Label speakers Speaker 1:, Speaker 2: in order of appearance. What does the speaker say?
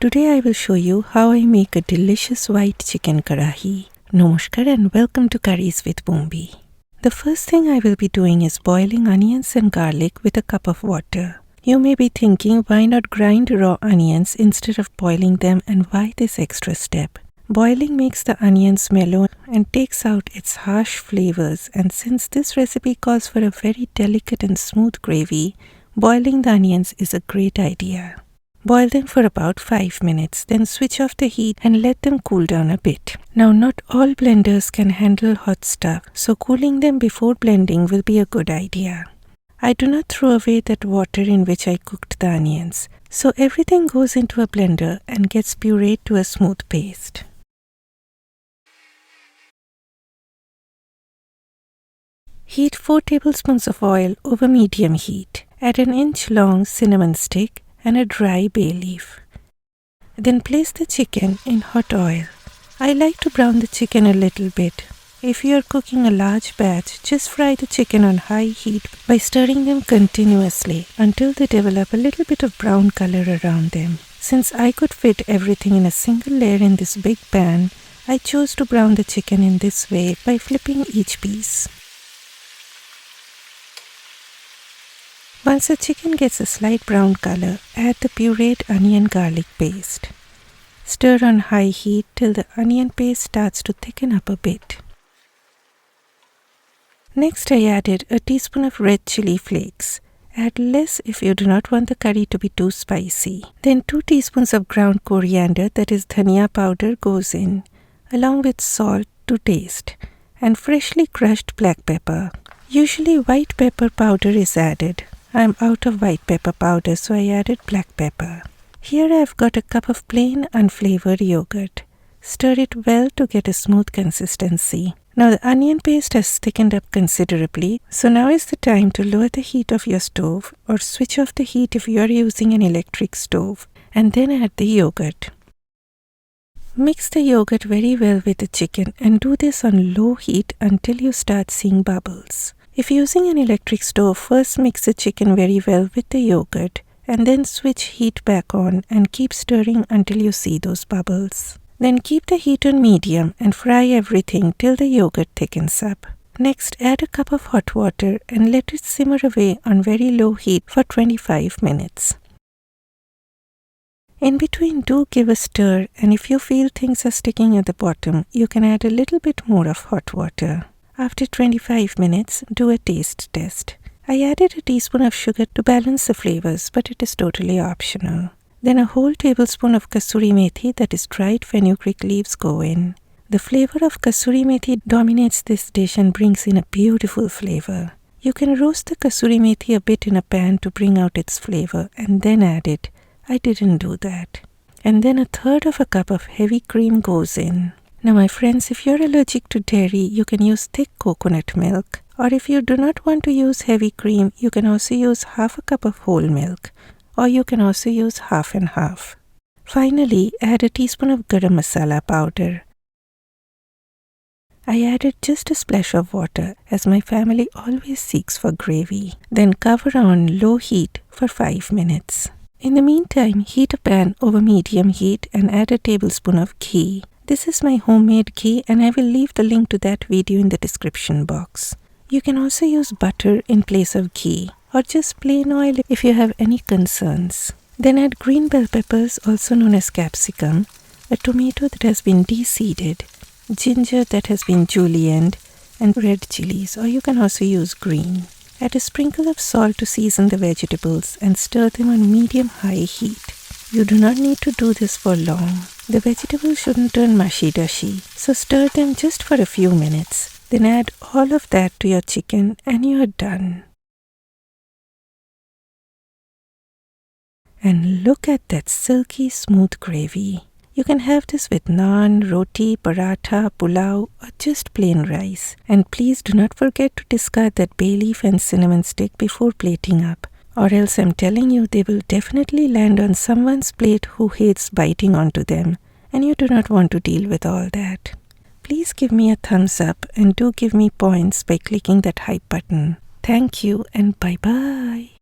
Speaker 1: Today I will show you how I make a delicious white chicken karahi. Namaskar and welcome to Curries with Bumbi. The first thing I will be doing is boiling onions and garlic with a cup of water. You may be thinking, why not grind raw onions instead of boiling them, and why this extra step? Boiling makes the onions mellow and takes out its harsh flavors, and since this recipe calls for a very delicate and smooth gravy, boiling the onions is a great idea. Boil them for about 5 minutes, then switch off the heat and let them cool down a bit. Now, not all blenders can handle hot stuff, so cooling them before blending will be a good idea. I do not throw away that water in which I cooked the onions, so everything goes into a blender and gets pureed to a smooth paste. Heat 4 tablespoons of oil over medium heat. Add an inch-long cinnamon stick and a dry bay leaf. Then place the chicken in hot oil. I like to brown the chicken a little bit. If you are cooking a large batch, just fry the chicken on high heat by stirring them continuously until they develop a little bit of brown color around them. Since I could fit everything in a single layer in this big pan, I chose to brown the chicken in this way by flipping each piece. Once the chicken gets a slight brown color, add the pureed onion garlic paste. Stir on high heat till the onion paste starts to thicken up a bit. Next, I added a teaspoon of red chili flakes. Add less if you do not want the curry to be too spicy. Then 2 teaspoons of ground coriander, that is dhania powder, goes in, along with salt to taste, and freshly crushed black pepper. Usually white pepper powder is added. I am out of white pepper powder, so I added black pepper. Here I have got a cup of plain unflavored yogurt. Stir it well to get a smooth consistency. Now the onion paste has thickened up considerably, so now is the time to lower the heat of your stove or switch off the heat if you are using an electric stove, and then add the yogurt. Mix the yogurt very well with the chicken and do this on low heat until you start seeing bubbles. If using an electric stove, first mix the chicken very well with the yogurt and then switch heat back on and keep stirring until you see those bubbles. Then keep the heat on medium and fry everything till the yogurt thickens up. Next, add a cup of hot water and let it simmer away on very low heat for 25 minutes. In between, do give a stir, and if you feel things are sticking at the bottom, you can add a little bit more of hot water. After 25 minutes, do a taste test. I added a teaspoon of sugar to balance the flavors, but it is totally optional. Then a whole tablespoon of kasoori methi, that is dried fenugreek leaves, go in. The flavor of kasoori methi dominates this dish and brings in a beautiful flavor. You can roast the kasoori methi a bit in a pan to bring out its flavor and then add it. I didn't do that. And then 1/3 of a cup of heavy cream goes in. Now my friends, if you're allergic to dairy, you can use thick coconut milk, or if you do not want to use heavy cream, you can also use half a cup of whole milk, or you can also use half and half. Finally, add a teaspoon of garam masala powder. I added just a splash of water, as my family always seeks for gravy. Then cover on low heat for 5 minutes. In the meantime, heat a pan over medium heat and add a tablespoon of ghee. This is my homemade ghee, and I will leave the link to that video in the description box. You can also use butter in place of ghee, or just plain oil if you have any concerns. Then add green bell peppers, also known as capsicum, a tomato that has been de-seeded, ginger that has been julienned, and red chilies, or you can also use green. Add a sprinkle of salt to season the vegetables and stir them on medium-high heat. You do not need to do this for long. The vegetables shouldn't turn mushy-dushy, so stir them just for a few minutes. Then add all of that to your chicken and you're done. And look at that silky smooth gravy. You can have this with naan, roti, paratha, pulao, or just plain rice. And please do not forget to discard that bay leaf and cinnamon stick before plating up, or else I'm telling you they will definitely land on someone's plate who hates biting onto them, and you do not want to deal with all that. Please give me a thumbs up and do give me points by clicking that hype button. Thank you and bye-bye.